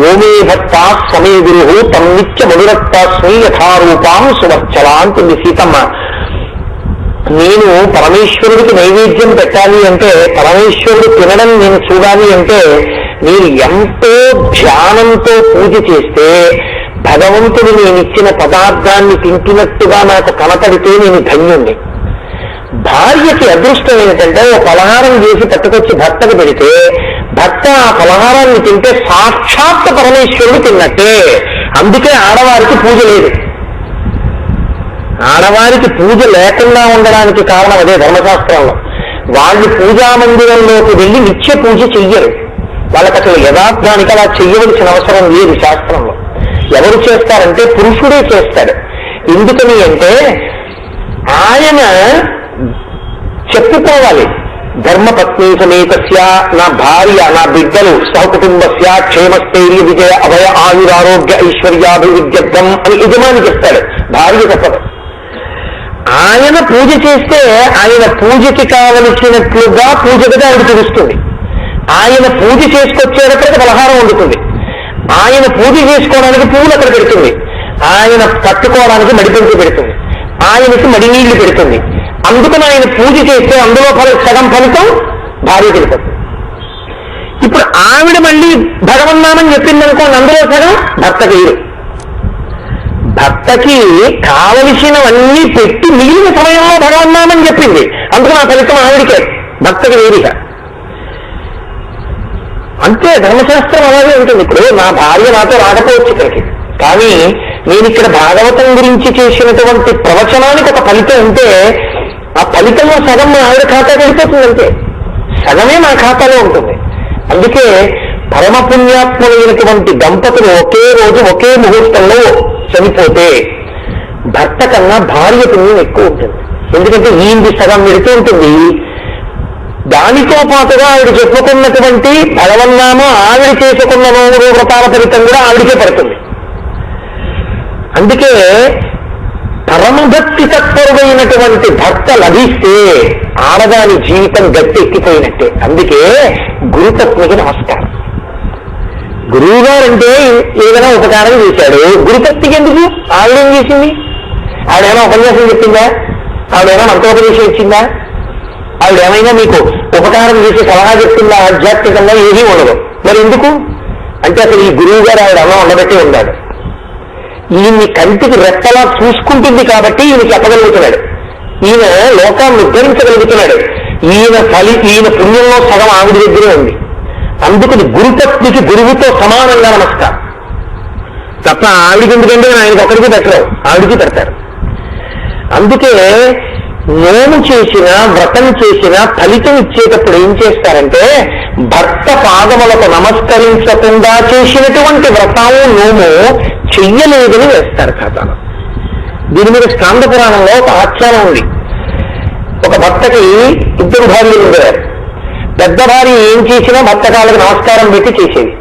యోమే భక్తా స్వమే గురు తం నిత్య మధురత్వాస్మి యథారూపాం సువచ్చలా అంటుంది సీతమ్మ. నేను పరమేశ్వరుడికి నైవేద్యం పెట్టాలి అంటే, పరమేశ్వరుడు తినడం నేను చూడాలి అంటే, నేను ఎంతో ధ్యానంతో పూజ చేస్తే భగవంతుడు నేనిచ్చిన పదార్థాన్ని తింటున్నట్టుగా నాకు కనపడితే నేను ధన్యుణ్ణి. భార్యకి అదృష్టం ఏంటంటే ఓ పలహారం చేసి పట్టుకొచ్చి భర్తకు పెడితే భర్త ఆ పలహారాన్ని తింటే సాక్షాత్ పరమేశ్వరుడు తిన్నట్టే. అందుకే ఆడవారికి పూజ లేదు. ఆడవారికి పూజ లేకుండా ఉండడానికి కారణం అదే. ధర్మశాస్త్రంలో వాళ్ళు పూజా మందిరంలోకి వెళ్ళి నిత్య పూజ చెయ్యరు. వాళ్ళకి అసలు యథార్థానికి అలా చెయ్యవలసిన అవసరం లేదు శాస్త్రంలో. ఎవరు చేస్తారంటే పురుషుడే చేస్తాడు. ఎందుకని అంటే ఆయన చెప్పుకోవాలి, ధర్మపత్ని సమేతస్య, నా భార్య నా బిడ్డలు సహకుటుంబస్య క్షేమస్థైర్య విజయ అభయ ఆయురారోగ్య ఐశ్వర్యాభివృద్ధ్యర్థం అని యజమాని చెప్తాడు, భార్య చెప్పదు. ఆయన పూజ చేస్తే ఆయన పూజకి కావలసినట్లుగా పూజగా ఆవిడ తెలుస్తుంది. ఆయన పూజ చేసుకొచ్చేటప్పటికి పలహారం వండుతుంది. ఆయన పూజ చేసుకోవడానికి పువ్వులు అక్కడ పెడుతుంది. ఆయన పట్టుకోవడానికి మడిపెంచి పెడుతుంది. ఆయనకి మడి నీళ్లు పెడుతుంది. అందుకని ఆయన పూజ చేస్తే అందులో సగం ఫలితం భార్య తెలుపుతుంది. ఇప్పుడు ఆవిడ మళ్ళీ భగవన్నామని చెప్పిందనుకోండి, అందులో సగం భర్తకి వేరు. భర్తకి కావలసినవన్నీ పెట్టి మిగిలిన సమయంలో భగవన్నామని చెప్పింది, అందుకని ఆ ఫలితం ఆవిడికే, భర్తకి వేరుగా. అంతే ధర్మశాస్త్రం అలాగే ఉంటుంది. ఇప్పుడు నా భార్య నాతో రాకపోవచ్చు ఇక్కడికి, కానీ నేను ఇక్కడ భాగవతం గురించి చేసినటువంటి ప్రవచనానికి ఒక ఫలితం ఉంటే ఆ ఫలితంలో సగం మా ఆవిడ ఖాతాకి వెళ్ళిపోతుంది. అంతే, సగమే నా ఖాతాలో ఉంటుంది. అందుకే పరమ పుణ్యాత్ములైనటువంటి దంపతులు ఒకే రోజు ఒకే ముహూర్తంలో చనిపోతే భర్త కన్నా భార్య పుణ్యం ఎక్కువ ఉంటుంది. ఎందుకంటే ఈయనది సగం వెళుతూ ఉంటుంది, దానితో పాటుగా ఆవిడ చెప్పుకున్నటువంటి భగవన్నామో ఆవిడ చేసుకున్న వ్రతాల ఫలితం కూడా ఆవిడికే పడుతుంది. అందుకే పరమభక్తి తత్పరుడైనటువంటి భర్త లభిస్తే ఆడదాని జీవితం గట్టి ఎక్కిపోయినట్టే. అందుకే గురుపత్నికి నమస్కారం. గురువు గారంటే ఏదైనా ఉపకారం చేశాడు, గురుపత్నికి ఎందుకు? ఆవిడేం చేసింది? ఆవిడేమైనా ఉపన్యాసం చెప్పిందా? ఆవిడేమైనా మంత్రోపదేశం ఇచ్చిందా? ఆవిడేమైనా మీకు ఉపకారం చేసి సలహా చెప్తుందా? ఆధ్యాత్మికంగా ఏదీ ఉండదు. మరి ఎందుకు అంటే అసలు ఈ గురువు గారు ఆవిడ అలా ఉండబట్టి ఉన్నాడు. ఈయన్ని కంటికి రెప్పలా చూసుకుంటుంది కాబట్టి ఈయన చెప్పగలుగుతున్నాడు, ఈయన లోకాన్ని ఉద్ధరించగలుగుతున్నాడు. ఈయన పుణ్యంలో సగం ఆవిడ దగ్గరే ఉంది. అందుకని గురుపత్నికి గురువుతో సమానంగా నమస్కారం తప్ప ఆవిడికి ఎందుకంటే ఆయనకి ఒకరికి పెట్టరు, ఆవిడికి పెడతారు. అందుకే నోము చేసిన వ్రతం చేసిన ఫలితం ఇచ్చేటప్పుడు ఏం చేస్తారంటే భర్త పాదములకు నమస్కరించకుండా చేసినటువంటి వ్రతాలు నోము చెయ్యలేదని వేస్తారు ఖాతాలో. దీని మీద స్కాంద పురాణంలో ఒక ఆఖ్యానం ఉంది. ఒక భర్తకి ఇద్దరు భార్యలు ఉండేవారు. పెద్ద భార్య ఏం చేసినా భర్త కాళ్ళకి నమస్కారం పెట్టి చేసేది.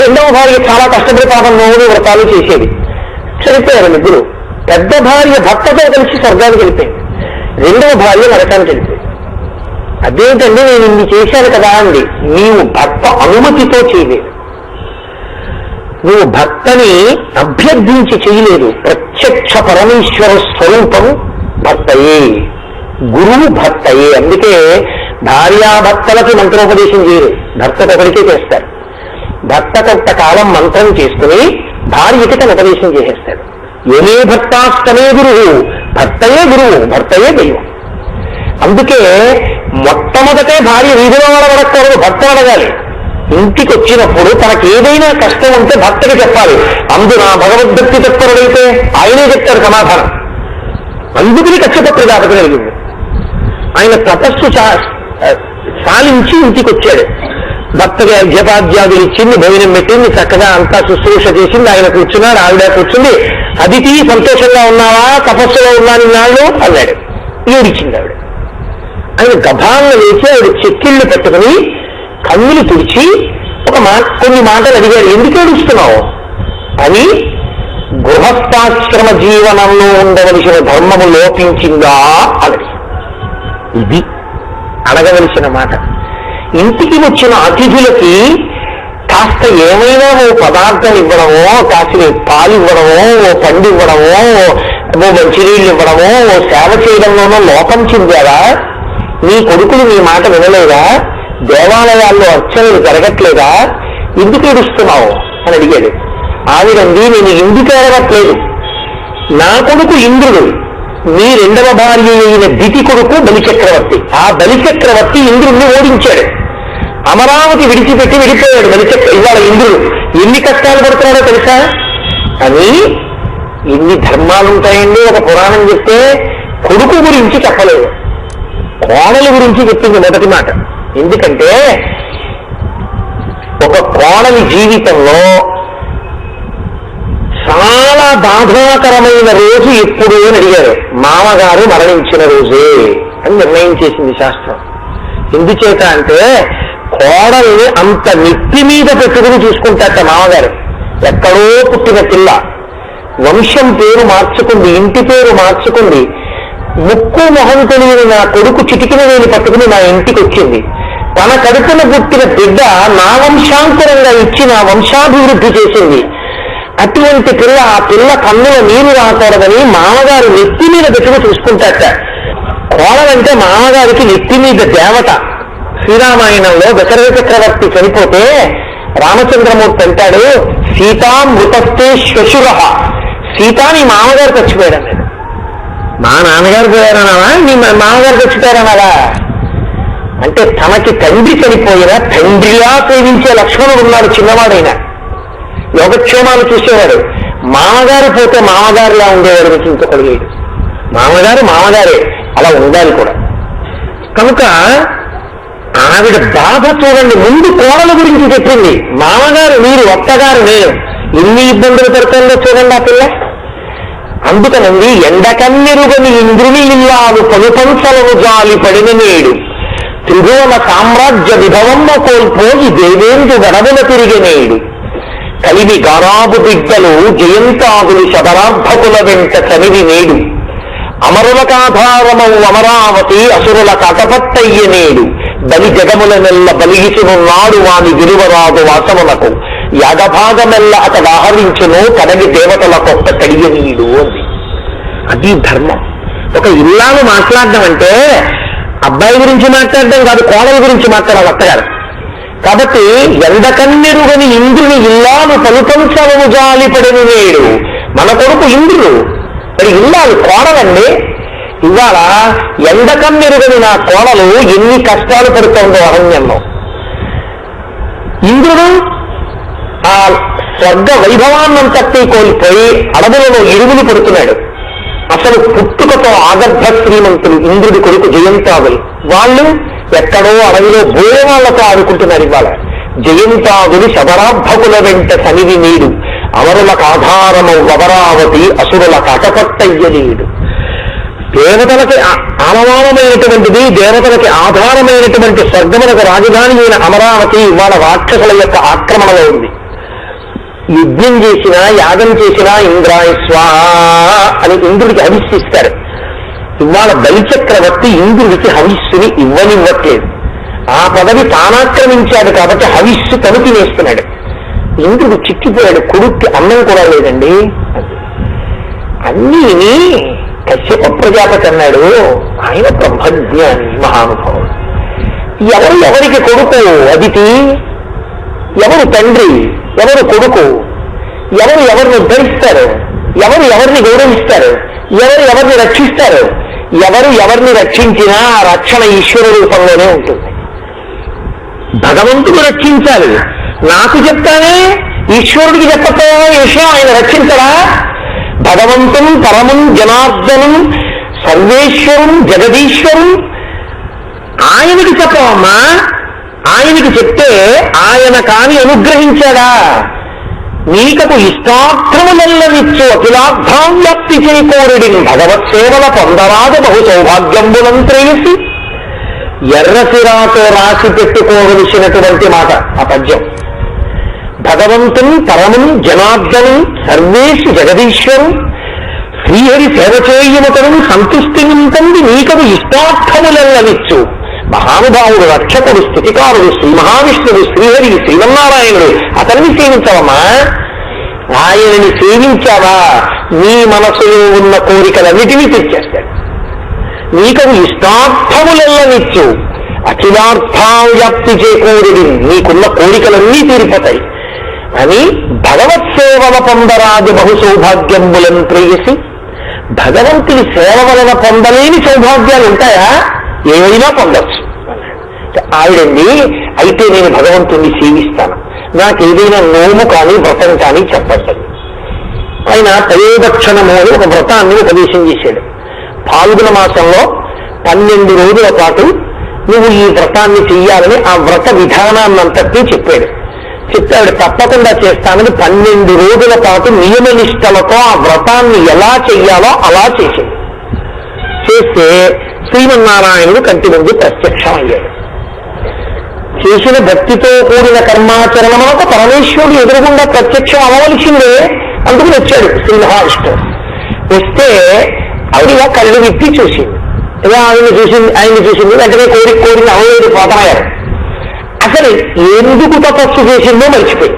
రెండవ భార్య చాలా కష్టపడి పాపం నోములు వ్రతాలు చేసేది. చనిపోయారు ముగ్గురు. పెద్ద భార్య భర్తతో కలిసి స్వర్గానికి వెళ్ళిపోయింది, రెండవ భార్య నరకానికి వెళ్ళిపోయింది. అదేంటండి నేను ఇన్ని చేశాను కదా అండి. నీవు భర్త అనుమతితో చేయలేదు, నువ్వు భర్తని అభ్యర్థించి చేయలేదు. ప్రత్యక్ష పరమేశ్వర స్వరూపం భర్తయే, గురువు భర్తయే. అందుకే భార్యాభర్తలకి మంత్రోపదేశం చేయరు, భర్తకు ఒకరికే చేస్తారు. భర్త కొంతకాలం మంత్రం చేసుకుని భార్యకి తన ఉపదేశం చేసేస్తాడు. ఏమే భర్తాష్టమే గురువు, భర్తయే గురువు, భర్తయే దైవం. అందుకే మొట్టమొదటే భార్య వీధిలో అడగకూడదు, భర్త అడగాలి. ఇంటికి వచ్చినప్పుడు తనకు ఏదైనా కష్టం ఉంటే భర్తకి చెప్పాలి. అందున భగవద్భక్తి తత్పరుడైతే ఆయనే చెప్తాడు సమాధానం. అందుకని కక్షప ప్రజాపతి కలిగింది. ఆయన తపస్సు సాలించి ఇంటికి వచ్చాడు. భర్తగా జపాద్యాదులు ఇచ్చింది, భోజనం పెట్టింది, చక్కగా అంతా శుశ్రూష చేసింది. ఆయన కూర్చున్నాడు, ఆవిడ కూర్చుంది. అదితి సంతోషంగా ఉన్నావా, తపస్సులో ఉన్నాను నాళ్ళు అన్నాడు. ఏడిచింది ఆవిడ. ఆయన గభాలను లేచి ఆవిడ చెక్కిళ్ళు పెట్టుకుని కన్నులు తుడిచి కొన్ని మాటలు అడిగారు, ఎందుకు ఏడుస్తున్నావు అని. గృహస్థాశ్రమ జీవనంలో ఉండవలసిన ధర్మము లోపించిందా అని. ఇది అడగవలసిన మాట. ఇంటికి వచ్చిన అతిథులకి కాస్త ఏమైనా ఓ పదార్థం ఇవ్వడమో, కాసిన పాలు ఇవ్వడమో, ఓ పండు ఇవ్వడమో, ఓ మంచినీళ్ళు ఇవ్వడమో, ఓ సేవ చేయడంలోనో లోపం చెందారా? నీ కొడుకులు నీ మాట వినలేదా? దేవాలయాల్లో అర్చనలు జరగట్లేదా? ఎందుకు ఏడుస్తున్నావు అని అడిగాడు. ఆవిడంది, నేను ఎందుకు ఏడవట్లేదు, నా కొడుకు ఇంద్రుడు, మీ రెండవ భార్య అయిన దితి కొడుకు బలిచక్రవర్తి. ఆ బలిచక్రవర్తి ఇంద్రుడిని ఓడించాడు. అమరావతి విడిచిపెట్టి వెళ్ళిపోయాడు ఇవాళ ఇంద్రుడు ఎన్ని కష్టాలు పడుతున్నాడో తెలుసా అని. ఎన్ని ధర్మాలుంటాయండి ఒక పురాణం చెప్తే. కొడుకు గురించి చెప్పలేదు, కోడలి గురించి చెప్పింది మొదటి మాట. ఎందుకంటే ఒక కోడలి జీవితంలో చాలా బాధాకరమైన రోజు ఎప్పుడు అని అడిగారు. మామగారు మరణించిన రోజే అని నిర్ణయం చేసింది శాస్త్రం. ఎందుచేత అంటే కోడల్ని అంత నెత్తి మీద పెట్టుకుని చూసుకుంటాట మామగారు. ఎక్కడో పుట్టిన పిల్ల వంశం పేరు మార్చుకుంది, ఇంటి పేరు మార్చుకుంది. ముక్కు మొహం తెలియని నా కొడుకు చిటికిన వేలు పట్టుకుని నా ఇంటికి వచ్చింది. తన కడుపున పుట్టిన బిడ్డ నా వంశాంతరంగా ఇచ్చి నా వంశాభివృద్ధి చేసింది. అటువంటి పిల్ల, ఆ పిల్ల కన్నుల నీరు రాకూడదని మామగారు నెత్తి మీద పెట్టుకు చూసుకుంటాట. కోడలంటే మామగారికి నెత్తి మీద దేవత. శ్రీరామాయణంలో దశరథ చక్రవర్తి చనిపోతే రామచంద్రమూర్తి అంటాడు, సీతామృతస్తే శ్వశుర. సీతాని మామగారు చచ్చిపోయాడన్నాడు. మా నాన్నగారు పోయారన్నావా, నీ మామగారు చచ్చిపోయారన్నారా అంటే తనకి తండ్రి చనిపోయినా తండ్రిలా సేవించే లక్ష్మణుడు ఉన్నాడు. చిన్నవాడైనా యోగక్షేమాలు చూసేవాడు. మామగారు పోతే మామగారులా ఉండేవాడు. మీకు ఇంకొకడు లేడు. మామగారు మామగారే, అలా ఉండాలి కూడా. కనుక ఆవిడ బాధ చూడండి. ముందు కోడల గురించి చెప్పింది. మామగారు మీరు, అత్తగారు నేను, ఎన్ని ఇబ్బందులు పడుతుందో చూడండి ఆ పిల్ల. అందుకనండి, ఎండకన్నెరుగని ఇంద్రుని ఇల్లాలు పలుపంచలను జాలి పడిన నేడు, త్రిభువన సామ్రాజ్య విభవమ్మ కోల్పోయి దేవేంద్రు గడవుల తిరిగినేడు, కలివి గారాబు బిడ్డలు జయంతాదులు శబరార్ధకుల వెంట చనివి నేడు, అమరులకాధారమవు అమరావతి అసురుల కటపట్టయ్య నేడు, బలి జగముల నెల్ల బలిగిచునున్నాడు వాని విలువరాదు వాసమునకు, యాగభాగమెల్ల అతడు ఆహరించును కడగి దేవతల కొత్త కడియనీయుడు అంది. అది ధర్మం. ఒక ఇల్లాలు మాట్లాడడం అంటే అబ్బాయి గురించి మాట్లాడడం కాదు, కోడల గురించి మాట్లాడాలి అత్తగారు. కాబట్టి ఎండకన్నెరుగని ఇంద్రుని ఇల్లాలు పలుపంచలము జాలిపడిన నేడు. మన కొడుకు ఇంద్రుడు, మరి ఇల్లాలు కోడలండి. ఇవాళ ఎండకన్నెరుగని నా కోడలు ఎన్ని కష్టాలు పడుతోందో అరణ్యంలో. ఇంద్రుడు ఆ స్వర్గ వైభవాన్నంతటి కోల్పోయి అడవులలో ఇరుగులు పడుతున్నాడు. అసలు పుట్టుకతో ఆగర్భ శ్రీమంతులు ఇంద్రుడి కొడుకు జయంతాదులు. వాళ్ళు ఎక్కడో అడవిలో బోయవాళ్లతో ఆడుకుంటున్నారు. ఇవాళ జయంతాదులు శబరార్ధకుల వెంట సనివి నీడు, అమరులకు ఆధారము అమరావతి అసురులకు అటపట్టయ్య నీడు. దేవతలకి ఆలవాలమైనటువంటిది, దేవతలకి ఆధారమైనటువంటి స్వర్గములకు రాజధాని అయిన అమరావతి ఇవాళ రాక్షసుల యొక్క ఆక్రమణలో ఉంది. యుద్ధం చేసినా యాగం చేసినా ఇంద్రాయ స్వాహ అని ఇంద్రుడికి హవిస్సిస్తారు. ఇవాళ బలిచక్రవర్తి ఇంద్రుడికి హవిస్సుని ఇవ్వనివ్వట్లేదు. ఆ పదవి తానాక్రమించాడు కాబట్టి హవిస్సు తను తినేస్తున్నాడు. ఇంద్రుడు చిక్కిపోయాడు. కొడుక్కి అన్నం కూడా లేదండి. అన్నీ కశ్యప ప్రజాపతి అన్నాడు. ఆయన బ్రహ్మజ్ఞాని, మహానుభావుడు. ఎవరికి కొడుకు అదితి, ఎవరు తండ్రి, ఎవరు కొడుకు, ఎవరిని ఉద్ధరిస్తారు, ఎవరిని గౌరవిస్తారు, ఎవరిని రక్షిస్తారు. ఎవరిని రక్షించినా ఆ రక్షణ ఈశ్వర రూపంలోనే ఉంటుంది. భగవంతుడు రక్షించాలి. నాకు చెప్తానే, ఈశ్వరుడికి చెప్పకపోయే విషయం ఆయన రక్షించడా? భగవంతుం పరమం జనార్దనం సర్వేశ్వరం జగదీశ్వరం ఆయనకి చెప్పవమ్మా. ఆయనకి చెప్తే ఆయన కాని అనుగ్రహించాడా? నీకకు ఇష్టార్థములెల్లనిచ్చు అఖిలార్థాం వ్యాప్తి చేకూరుడిని భగవత్ సేవల పొందరాదు బహు సౌభాగ్యంబులంత్రేసి. ఎర్రసిరాతో రాసి పెట్టుకోవలసినటువంటి మాట ఆ పద్యం. భగవంతుం పరమం జనార్దనం సర్వేషు జగదీశ్వరం శ్రీహరి సేవ చేయమతను సంతుష్టి నింపంది నీకవు ఇష్టార్థములెల్లనిచ్చు. మహానుభావుడు, రక్షకుడు, స్థితికారుడు, శ్రీ మహావిష్ణుడు, శ్రీహరి, శ్రీమన్నారాయణుడు, అతన్ని సేవించవమ్మా. ఆయనని సేవించావా నీ మనసులో ఉన్న కోరికలన్నిటినీ తెచ్చేస్తాడు. నీకవు ఇష్టార్థములెల్లనిచ్చు, అఖిలార్థావ్యాప్తి చేకూరుడి, నీకున్న కోరికలన్నీ తీరిపోతాయి అని భగవత్ సేవల పొందరాజు బహు సౌభాగ్యంబులను ప్రేయసి. భగవంతుని సేవ వలన పొందలేని సౌభాగ్యాలు ఉంటాయా? ఏవైనా పొందొచ్చు. ఆవిడండి, అయితే నేను భగవంతుణ్ణి సేవిస్తాను, నాకేదైనా నోము కానీ వ్రతం కానీ చెప్పండి. ఆయన త్రయోదక్షణము అని ఒక వ్రతాన్ని ఉపదేశం చేశాడు. పాల్గొన మాసంలో 12 రోజుల పాటు నువ్వు ఈ వ్రతాన్ని చెయ్యాలని ఆ వ్రత విధానాన్నంతటి చెప్పాడు. చెప్తాడు, తప్పకుండా చేస్తానని 12 రోజుల పాటు నియమనిష్టలతో ఆ వ్రతాన్ని ఎలా చెయ్యాలో అలా చేశాడు. చేస్తే శ్రీమన్నారాయణుడు కంటి ముందు ప్రత్యక్షం అయ్యాడు. చేసిన భక్తితో కూడిన కర్మాచరణకు పరమేశ్వరుడు ఎదురుగుండా ప్రత్యక్షం అవ్వవలసిందే. అందుకు వచ్చాడు శ్రీ మహావిష్ణువు. వస్తే ఆవిడ కళ్ళు విప్పి చూసింది. ఇలా ఆయన్ని చూసింది వెంటనే కోరిన అవలేదు పోతమయ్యారు. అసలు ఎందుకు తపస్సు చేసిందో మర్చిపోయి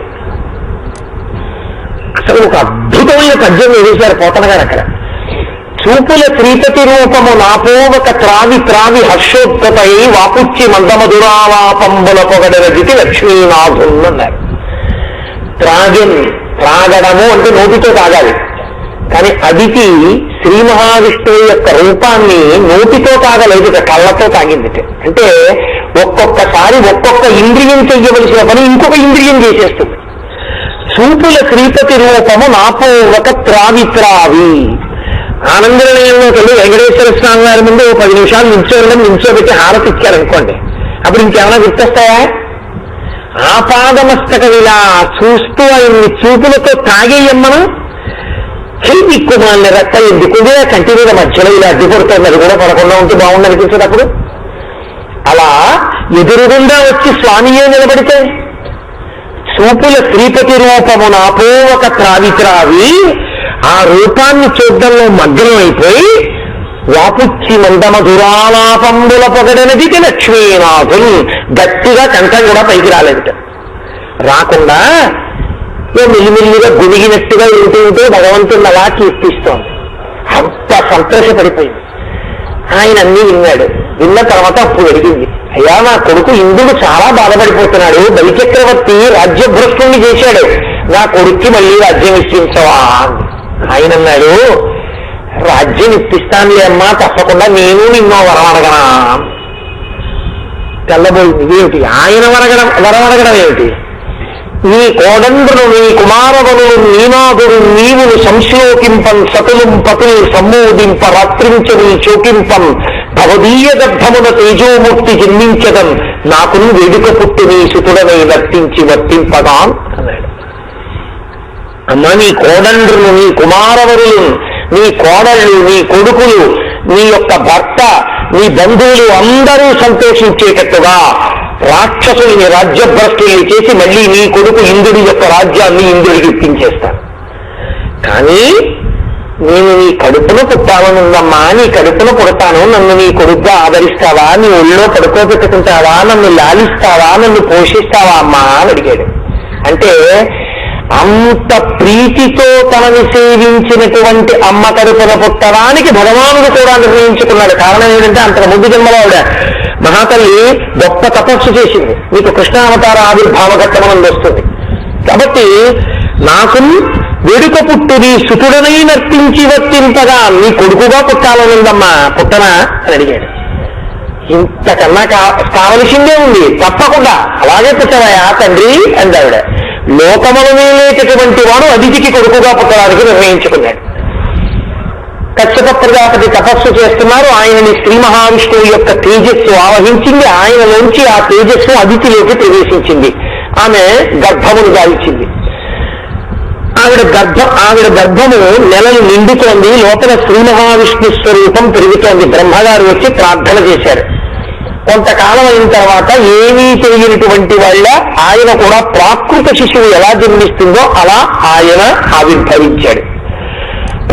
అసలు ఒక అద్భుతమైన పద్యం వేశారు పోతన గారు అక్కడ. చూపుల శ్రీపతి రూపము నాపోవక త్రావి త్రావి హర్షోత్కతై వాపుచ్చి మందమధురాలాపంబుల పొగడరజితి లక్ష్మీనాథున్ అన్నారు. త్రాగడము అంటే నోటితో తాగాలి, కానీ అదితి శ్రీ మహావిష్ణువు యొక్క రూపాన్ని నోటితో తాగలేదు, కళ్ళతో తాగింది. అంటే ఒక్కొక్కసారి ఒక్కొక్క ఇంద్రియం చెయ్యవలసిన పని ఇంకొక ఇంద్రియం చేసేస్తుంది. చూపుల శ్రీపతి రూపము నాపోవక త్రావి త్రావి. ఆనందనిలయంలోకి వెళ్ళి వెంకటేశ్వర స్వామి వారి ముందు 10 నిమిషాలు నిల్చోబెట్టి హారతి ఇచ్చారనుకోండి, అప్పుడు ఇంకేమైనా గుర్తొస్తాయా? ఆపాదమస్తక ఇలా చూస్తూ ఆయన్ని చూపులతో తాగేయమ్మను దిక్కుమాలిన రక్త ఎందుకుంటే కంటి మీద మధ్యలో ఇలా అడ్డు పడుతుంది, అది కూడా పడకుండా ఉంటే బాగుంది అనిపించేటప్పుడు. అలా ఎదురుగుండా వచ్చి స్వామియే నిలబడితే చూపుల శ్రీపతి రూపము నాపోవక త్రావి త్రావి ఆ రూపాన్ని చూడ్డంలో మగ్నం అయిపోయి వాపుచ్చి మందమధురాలాపంబుల పొగడనది లక్ష్మీనాథులు. గట్టిగా కంఠం కూడా పైకి రాలేదుట. రాకుండా మెల్లిమెల్లిగా గుడిగినట్టుగా ఉంటూ భగవంతుని అలా కీర్తిస్తోంది. అంత సంతోషపడిపోయింది. ఆయన అన్నీ విన్నాడు. విన్న తర్వాత అప్పుడు అడిగింది, అయ్యా నా కొడుకు ఇంద్రుడు చాలా బాధపడిపోతున్నాడు, బలిచక్రవర్తి రాజ్యభ్రష్టుని చేశాడు, నా కొడుక్కి మళ్ళీ రాజ్యం ఇప్పించవా? ఆయన అన్నాడు, రాజ్యం ఇప్పిస్తానులే అమ్మా, తప్పకుండా నేను నిన్నో వరం అడగనా. తెల్లబోయింది. ఏమిటి ఆయన వరం అడగడం ఏమిటి? నీ కోదండ్రులు నీ కుమారవను నీనాథుడు నీవును సంశ్లోకింపన్ సతులు పతులు సమ్మోదింప రాత్రించని చోకింపన్ భవదీయ గర్భమున తేజోమూర్తి జన్మించదం నాకును వేడుక పుట్టి నీ సుతుడనై వర్తింపగా అన్నాడు. అమ్మ, నీ కోదండ్రులు నీ కుమారవరులు నీ కోడళ్ళు నీ కొడుకులు నీ యొక్క భర్త నీ బంధువులు అందరూ సంతోషించేటట్టుగా రాక్షసుల్ని రాజ్యభ్రష్టుల్ని చేసి మళ్ళీ నీ కొడుకు ఇంద్రుడి యొక్క రాజ్యాన్ని ఇంద్రుడికి ఇప్పించేస్తాను. కానీ నేను నీ కడుపున పుట్టాలనుందమ్మా, నీ కడుపున పుడతాను, నన్ను నీ కొడుకుగా ఆదరిస్తావా, నీ ఒళ్ళో పడుకోబెట్టుకుంటావా, నన్ను లాలిస్తావా, నన్ను పోషిస్తావా అమ్మా అని అడిగాడు. అంటే అంత ప్రీతితో తనని సేవించినటువంటి అమ్మ కడుపున పుట్టడానికి భగవానుడు కూడా నిర్ణయించుకున్నాడు. కారణం ఏంటంటే అంతకు ముందు జన్మలో ఆవిడ మహాతల్లి గొప్ప తపస్సు చేసింది. మీకు కృష్ణావతార ఆవిర్భావ ఘట్టమని వస్తుంది. కాబట్టి నాకు వేడుక పుట్టు నీ సుతుడనై నర్తించి వర్తింపగా నీ కొడుకుగా పుట్టాలనుందమ్మా, పుట్టనా అని అడిగాడు. ఇంతకన్నా కావలసిందే ఉంది, తప్పకుండా అలాగే పుట్టవయా తండ్రి అందావిడ. లోకముల మేలేటటువంటి వాడు అతిథికి కొడుకుగా పుట్టడానికి నిర్ణయించుకున్నాడు. కశ్యప ప్రజాపతి తపస్సు చేస్తున్నారు. ఆయనని శ్రీ మహావిష్ణువు యొక్క తేజస్సు ఆవహించింది. ఆయనలోంచి ఆ తేజస్సు అదితిలోకి ప్రవేశించింది. ఆమె గర్భమును దాల్చింది. ఆవిడ గర్భము నెలలు నిండుతోంది. లోపల శ్రీ మహావిష్ణు స్వరూపం పెరుగుతోంది. బ్రహ్మగారు వచ్చి ప్రార్థన చేశారు. కొంతకాలం అయిన తర్వాత ఏమీ తెలియనటువంటి వాళ్ళ ఆయన కూడా ప్రాకృత శిశువు ఎలా జన్మిస్తుందో అలా ఆయన ఆవిర్భవించాడు.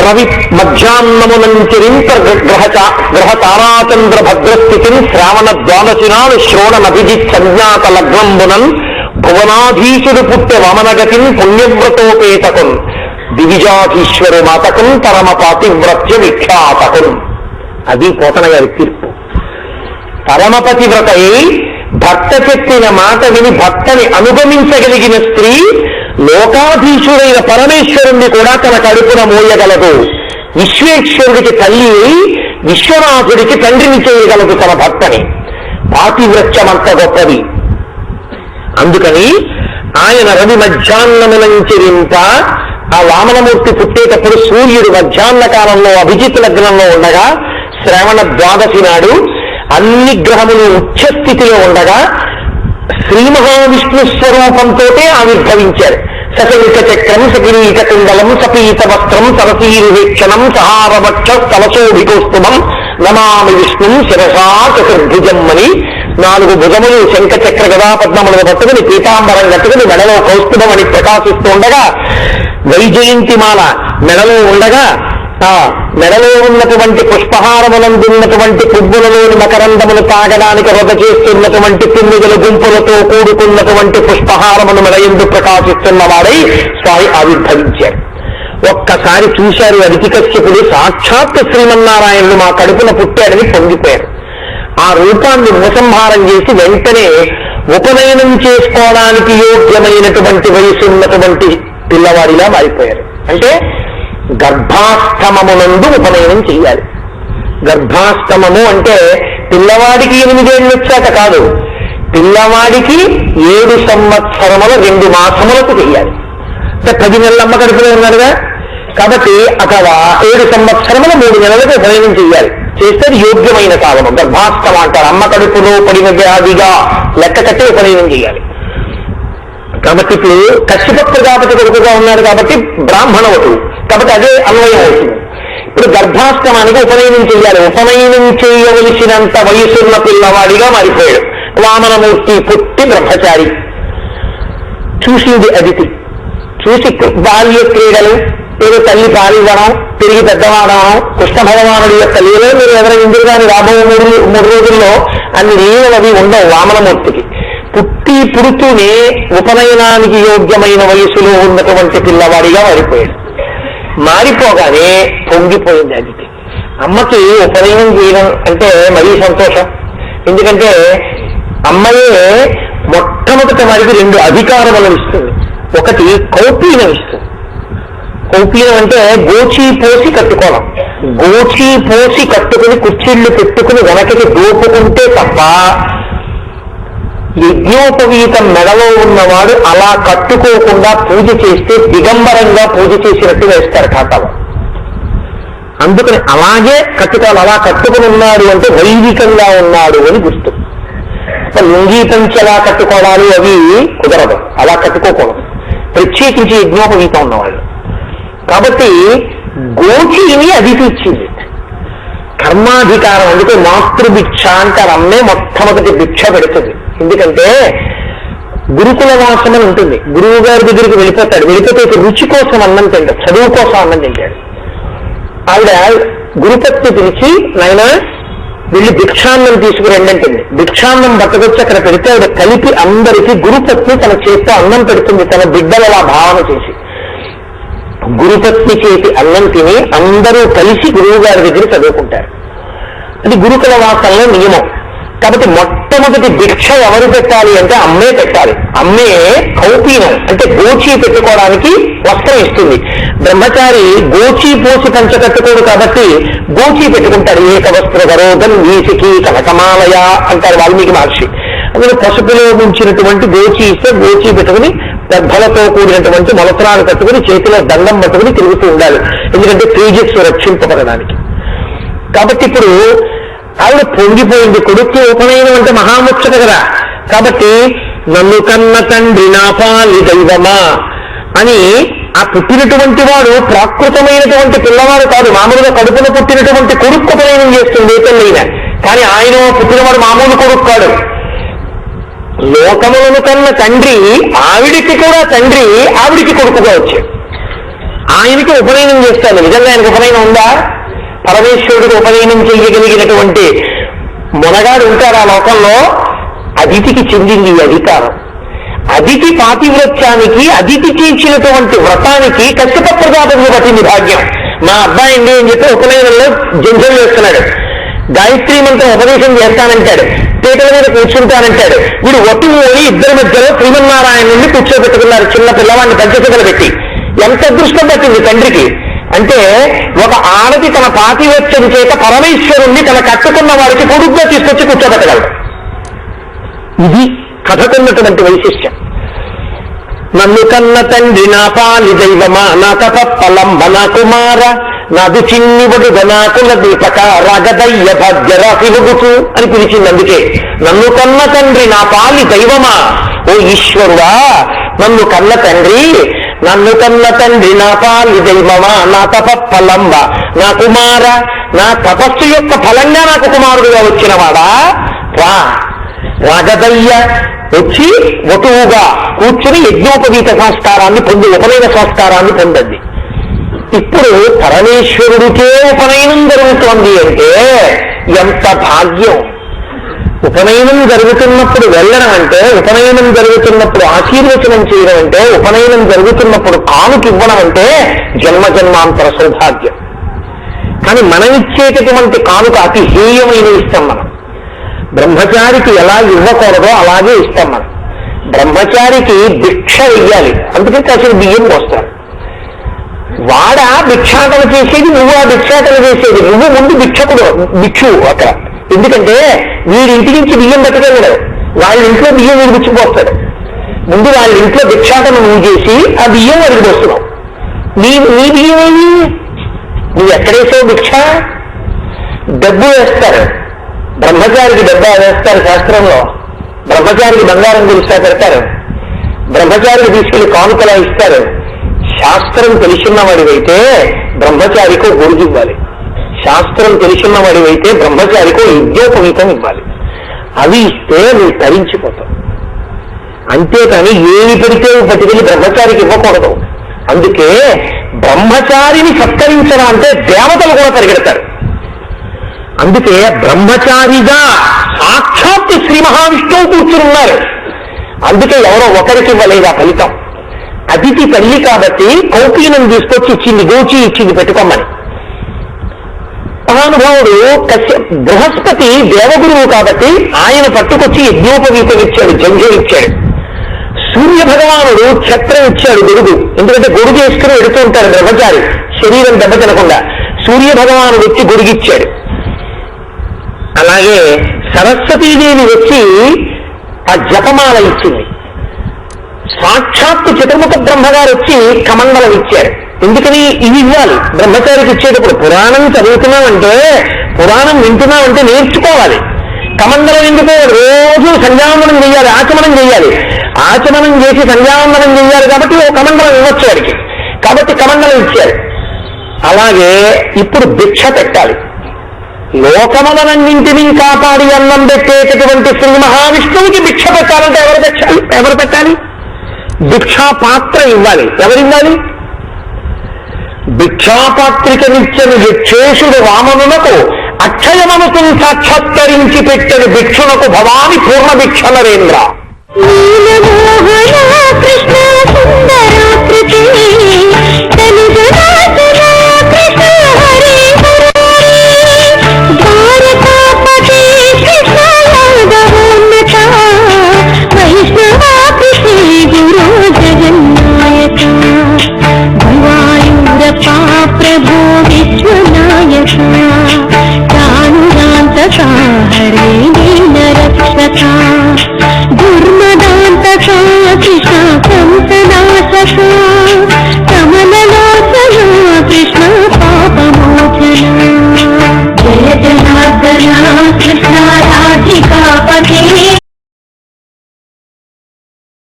రవి మధ్యాహ్నమునంచరింప గ్రహ తారాచంద్ర భద్రస్థితిని శ్రావణ ద్వాదశి నాడు శ్రోణనభిజిత్ సంజ్ఞాత లగ్నంబునన్ భువనాధీశుడు పుట్టె వమనగతిని పుణ్యవ్రతోపేతకున్ దివిజాధీశ్వరు మాతకున్ పరమ పాతివ్రత్య విఖ్యాతకున్. అది పోతన గారి తీర్పు. పరమపతివ్రత భర్త చెప్పిన మాట విని భర్తని అనుగమించగలిగిన స్త్రీ లోకాధీశుడైన పరమేశ్వరుణ్ణి కూడా తన కడుపున మోయగలదు. విశ్వేశ్వరుడికి తల్లి విశ్వనాథుడికి తండ్రిని చేయగలదు తన భర్తని. పాతివ్రత్యమంత గొప్పది. అందుకని ఆయన రవి మధ్యాహ్నమునంచరింప ఆ వామనమూర్తి పుట్టేటప్పుడు సూర్యుడు మధ్యాహ్న కాలంలో అభిజిత్ లగ్నంలో ఉండగా శ్రవణ ద్వాదశి నాడు అన్ని గ్రహములు ఉచ్చస్థితిలో ఉండగా శ్రీ మహావిష్ణు స్వరూపంతో ఆవిర్భవించారు. సకలిక చక్రం సకిరీట కుండలం సపీత వస్త్రం సరసీరువేక్షణం సహారవక్ష స్థలశోభికోస్తుమం నమామి విష్ణుం శిరసా చతుర్భుజం అని 4 భుజములు శంఖ చక్ర గదా పద్మములు పట్టుకుని పీతాంబరం కట్టుకుని మెడలో కౌస్తుభం అని ప్రకాశిస్తూ ఉండగా వైజయంతిమాల మెడలో ఉండగా ఆ మెడలో ఉన్నటువంటి పుష్పహారములందున్నటువంటి పువ్వులలోని మకరందములు తాగడానికి రొద చేస్తున్నటువంటి తుమ్మిదల గుంపులతో కూడుకున్నటువంటి పుష్పహారమును మెడయందు ప్రకాశిస్తున్న వాడై స్వామి ఆవిర్భవించారు. ఒక్కసారి చూశారు అదితికశ్యపుడు, సాక్షాత్ శ్రీమన్నారాయణుడు మా కడుపున పుట్టాడని పొంగిపోయారు. ఆ రూపాన్ని ఉపసంహారం చేసి వెంటనే ఉపనయనం చేసుకోవడానికి యోగ్యమైనటువంటి వయసు ఉన్నటువంటి పిల్లవాడిలా మారిపోయారు. అంటే గర్భాష్టమమునందు ఉపనయనం చెయ్యాలి. గర్భాష్టమము అంటే పిల్లవాడికి 8 ఏళ్ళు వచ్చాక కాదు, పిల్లవాడికి 7 సంవత్సరముల 2 మాసములకు చెయ్యాలి. అంటే 10 నెలల అమ్మ కడుపులో ఉన్నాడుగా, కాబట్టి అక్కడ 7 సంవత్సరముల 3 నెలలకు ఉపనయనం చెయ్యాలి. చేస్తే యోగ్యమైన కాలము గర్భాష్టమ అంటారు. అమ్మ కడుపులో పడిన వ్యాధిగా లెక్క కట్టి ఉపనయనం చేయాలి. కాబట్టి ఇప్పుడు కశ్యప ప్రజాపతి కొడుకుగా ఉన్నాడు కాబట్టి బ్రాహ్మణవతుడు, కాబట్టి అదే అన్వయం అవుతుంది. ఇప్పుడు గర్భాష్టమానికి ఉపనయనం చేయాలి. ఉపనయనం చేయవలసినంత వయసున్న పిల్లవాడిగా మారిపోయాడు. వామనమూర్తి పుట్టి బ్రహ్మచారి. చూసింది అదితి, చూసి బాల్య క్రీడలు, ఏదో తల్లి పాలివ్వడం, తిరిగి పెద్దవాడడం, కృష్ణ భగవానుడి యొక్క లీలలో మీరు ఎవరైనా ఇంద్రుగాని రాబో 3 రోజుల్లో అన్ని లీలలు అవి ఉండవు. వామనమూర్తికి పుడుతూనే ఉపనయనానికి యోగ్యమైన వయసులో ఉన్నటువంటి పిల్లవాడిగా మారిపోయాడు. మారిపోగానే పొంగిపోయింది అదితి. అమ్మకి ఉపనయనం చేయడం అంటే మరీ సంతోషం. ఎందుకంటే అమ్మయే మొట్టమొదటి వారికి 2 అధికారములను ఇస్తుంది. ఒకటి కౌపీనం ఇస్తుంది. కౌపీనం అంటే గోచీ పోసి కట్టుకోవడం. గోచీ పోసి కట్టుకుని కుర్చీళ్లు పెట్టుకుని వెనకకి దోపుకుంటే తప్ప యజ్ఞోపవీతం మెడలో ఉన్నవాడు అలా కట్టుకోకుండా పూజ చేస్తే దిగంబరంగా పూజ చేసినట్టు వేస్తారు ఖాతాలో. అందుకని అలాగే కట్టుకోవాలి. అలా కట్టుకుని ఉన్నాడు అంటే వైదికంగా ఉన్నాడు అని గుర్తు. లుంగీ పంచలా కట్టుకోవడాలు అవి కుదరదు, అలా కట్టుకోకూడదు. ప్రత్యేకించి యజ్ఞోపవీతం ఉన్నవాళ్ళు. కాబట్టి గోచీని అదితి ఇచ్చింది కర్మాధికారం. అందుకే మాతృభిక్ష అంటారు. అమ్మే మొట్టమొదటి భిక్ష పెడుతుంది. ఎందుకంటే గురుకుల వాసం అని ఉంటుంది. గురువు గారి దగ్గరికి వెళ్ళిపోతాడు. వెళ్ళిపోతే రుచి కోసం అన్నం తింటాడు, చదువు కోసం అన్నం తింటాడు. ఆవిడ గురుపత్ని పిలిచి నాయన వెళ్ళి భిక్షాన్నం తీసుకురండి అంటుంది. భిక్షాన్నం పట్టుకొచ్చి అక్కడ పెడితే ఆవిడ కలిపి అందరికీ గురుపత్ని తన చేత్తో అన్నం పెడుతుంది, తన బిడ్డలలా భావన చేసి. గురుపత్ని చేతి అన్నం తిని అందరూ కలిసి గురువు గారి దగ్గర చదువుకుంటారు. అది గురుకుల వాసంలో నియమం. కాబట్టి మొట్టమొదటి భిక్ష ఎవరు పెట్టాలి అంటే అమ్మే పెట్టాలి. అమ్మే కౌపీనం అంటే గోచీ పెట్టుకోవడానికి వస్త్రం ఇస్తుంది. బ్రహ్మచారి గోచీ పోసి పంచ కట్టుకోడు కాబట్టి గోచీ పెట్టుకుంటాడు. ఏక వస్త్ర గరోధం వీసికి కనకమాలయ అంటారు వాల్మీకి మహర్షి. అందులో పసుపులో ఉంచినటువంటి గోచీ ఇస్తే గోచీ పెట్టుకుని దర్భలతో కూడినటువంటి మొలత్రాలు కట్టుకుని చేతిలో దండం పట్టుకుని తిరుగుతూ ఉండాలి. ఎందుకంటే తేజస్సు రక్షింపబడడానికి. కాబట్టి ఇప్పుడు ఆవిడ పొంగిపోయింది. కొడుకు ఉపనయనం అంటే మహాముచ్చట కదా. కాబట్టి నన్ను కన్న తండ్రి నా పాలి దైవమా అని ఆ పుట్టినటువంటి వాడు ప్రాకృతమైనటువంటి పిల్లవాడు కాదు. మామూలుగా కడుపున పుట్టినటువంటి కొడుకు ఉపనయనం చేస్తుంది ఏ తల్లైనా. కానీ ఆయన పుట్టినవాడు మామూలు కొడుకు కాడు. లోకములను కన్న తండ్రి ఆవిడికి కూడా తండ్రి, ఆవిడికి కొడుకుగా వచ్చాడు. ఆయనకి ఉపనయనం చేస్తాడు. నిజంగా ఆయనకు ఉపనయనం ఉందా? పరమేశ్వరుడికి ఉపనయనం చేయగలిగినటువంటి మొనగాడు ఉంటారు ఆ లోకంలో. అదితికి చెందింది ఈ అధికారం. అదితి పాతివ్రత్యానికి, అదితి చేసినటువంటి వ్రతానికి కశ్యప ప్రజాపతికి పట్టింది భాగ్యం. మా అబ్బాయి అండి అని చెప్పి ఉపనయనంలో జంజం వేస్తున్నాడు. గాయత్రీ మంత్రం ఉపదేశం చేస్తానంటాడు, పీటల మీద కూర్చుంటానంటాడు. వీడు ఒట్టుమోని ఇద్దరి మధ్యలో శ్రీమన్నారాయణుడిని కూర్చోబెట్టుకున్నారు, చిన్న పిల్లవాడిని పంచశిఖలు పెట్టి. ఎంత అదృష్టం పట్టింది తండ్రికి అంటే, ఒక ఆడది తన పాతివ్రత్యం చేత పరమేశ్వరుణ్ణి తన కట్టుకున్న వారికి కొడుకుగా తీసుకొచ్చి కూర్చోబెట్టగలడు. ఇది కథకున్నటువంటి వైశిష్ట్యం. నన్ను కన్న తండ్రి నా పాలి దైవమా, నా తపప్పలంబ నా కుమార, నాదు చిన్నివడుగ నాకుల దీపక రాగదయ్య భాగ్యరాశివగుచు అని పిలిచింది. అందుకే నన్ను కన్న తండ్రి నా పాలి దైవమా, ఓ ఈశ్వరుడా నన్ను కన్న తండ్రి, నన్ను కన్న తండ్రి నా పాలి దైవమా, నా తపప్పలంబ నా కుమార, నా తపస్సు యొక్క ఫలంగా నాకు కుమారుడుగా వచ్చినవాడా, రా రాగదయ్య వచ్చి వటువుగా కూర్చుని యజ్ఞోపవీత సంస్కారాన్ని పొంది, ఉపనయన సంస్కారాన్ని పొందండి. ఇప్పుడు పరమేశ్వరుడికే ఉపనయనం జరుగుతోంది అంటే ఎంత భాగ్యం. ఉపనయనం జరుగుతున్నప్పుడు వెళ్ళడం అంటే, ఉపనయనం జరుగుతున్నప్పుడు ఆశీర్వచనం చేయడం అంటే, ఉపనయనం జరుగుతున్నప్పుడు కానుక ఇవ్వడం అంటే జన్మ జన్మాంతర సౌభాగ్యం. కానీ మనం ఇచ్చేటటువంటి కానుక అతి హేయమైన ఇస్తాం. మనం బ్రహ్మచారికి ఎలా ఇవ్వకూడదో అలాగే ఇస్తాం. మనం బ్రహ్మచారికి భిక్ష వెయ్యాలి, అందుకే కాసిన బియ్యం పోస్తారు. వాడ భిక్షాటన చేసేది, నువ్వు ఆ భిక్షాటన చేసేది. నువ్వు ముందు భిక్షు అక్కడ. ఎందుకంటే వీడి ఇంటి నుంచి బియ్యం పట్టుకెళ్ళడు, వాళ్ళ ఇంట్లో బియ్యం వీడు పుచ్చిపోస్తాడు. ముందు వాళ్ళ ఇంట్లో భిక్షాటన నువ్వు చేసి ఆ బియ్యం వాడికి వస్తున్నావు. నీ బియ్యం ఏమి, నువ్వు ఎక్కడేసావు భిక్ష? డబ్బు వేస్తారు, బ్రహ్మచారికి డబ్బా వేస్తారు శాస్త్రంలో. బ్రహ్మచారికి బంగారం గురిస్తా పెడతారు, బ్రహ్మచారికి తీసుకెళ్లి కానుకలా ఇస్తారు. శాస్త్రం తెలిసిన్నవాడివైతే బ్రహ్మచారికో గొడుగు ఇవ్వాలి, శాస్త్రం తెలిసిన్నవాడివైతే బ్రహ్మచారికో యజ్ఞోపవీతం ఇవ్వాలి. అవి ఇస్తే నువ్వు తరించిపోతావు. అంతేకాని ఏమి పడితే పట్టుకెళ్ళి బ్రహ్మచారికి ఇవ్వకూడదు. అందుకే బ్రహ్మచారిని సత్కరించడం అంటే దేవతలు కూడా పరిగెడతారు. అందుకే బ్రహ్మచారిగా సాక్షాత్ శ్రీ మహావిష్ణువు కూర్చున్నారు. అందుకే ఎవరో ఒకరికి ఇవ్వలేదు ఆ ఫలితం. అతిథి తల్లి కాబట్టి కౌపీనం తీసుకొచ్చి ఇచ్చింది, గోచి ఇచ్చింది పెట్టుకోమని. మహానుభావుడు బృహస్పతి దేవగురువు కాబట్టి ఆయన పట్టుకొచ్చి యజ్ఞోపవీతం ఇచ్చాడు, జంఘం ఇచ్చాడు. సూర్య భగవానుడు ఛత్రం ఇచ్చాడు, గొడుగు. ఎందుకంటే గొడుగు వేసుకుని వెడుతూ ఉంటారు బ్రహ్మచారి, శరీరం దెబ్బ తినకుండా. సూర్య భగవానుడు వచ్చి గొడుగిచ్చాడు. అలాగే సరస్వతీదేవి వచ్చి ఆ జపమాల ఇచ్చింది. సాక్షాత్తు చతుర్ముఖ బ్రహ్మగారు వచ్చి కమండలం ఇచ్చారు. ఎందుకని ఇవి ఇవ్వాలి బ్రహ్మచారికి ఇచ్చేటప్పుడు? పురాణం చదువుతున్నామంటే, పురాణం వింటున్నామంటే నేర్చుకోవాలి. కమండలం ఎందుకు? రోజు సంధ్యావందనం చేయాలి, ఆచమనం చేయాలి. ఆచమనం చేసి సంధ్యావందనం చేయాలి కాబట్టి ఓ కమండలం ఇవ్వచ్చు వాడికి. కాబట్టి కమండలం ఇచ్చారు. అలాగే ఇప్పుడు భిక్ష పెట్టాలి. లోకములన్నింటినీ కాపాడి అన్నం పెట్టేటటువంటి శ్రీ మహావిష్ణువుకి భిక్ష పెట్టాలంటే ఎవరు పెట్టాలి? భిక్షాపాత్ర ఇవ్వాలి. ఎవరివ్వాలి? భిక్షాపాత్రికనిచ్చని భిక్షేషుడు వామనులకు అక్షయమనుకు సాక్షాత్కరించి పెట్టని భిక్షునకు భవాని పూర్ణ భిక్ష నరేంద్ర.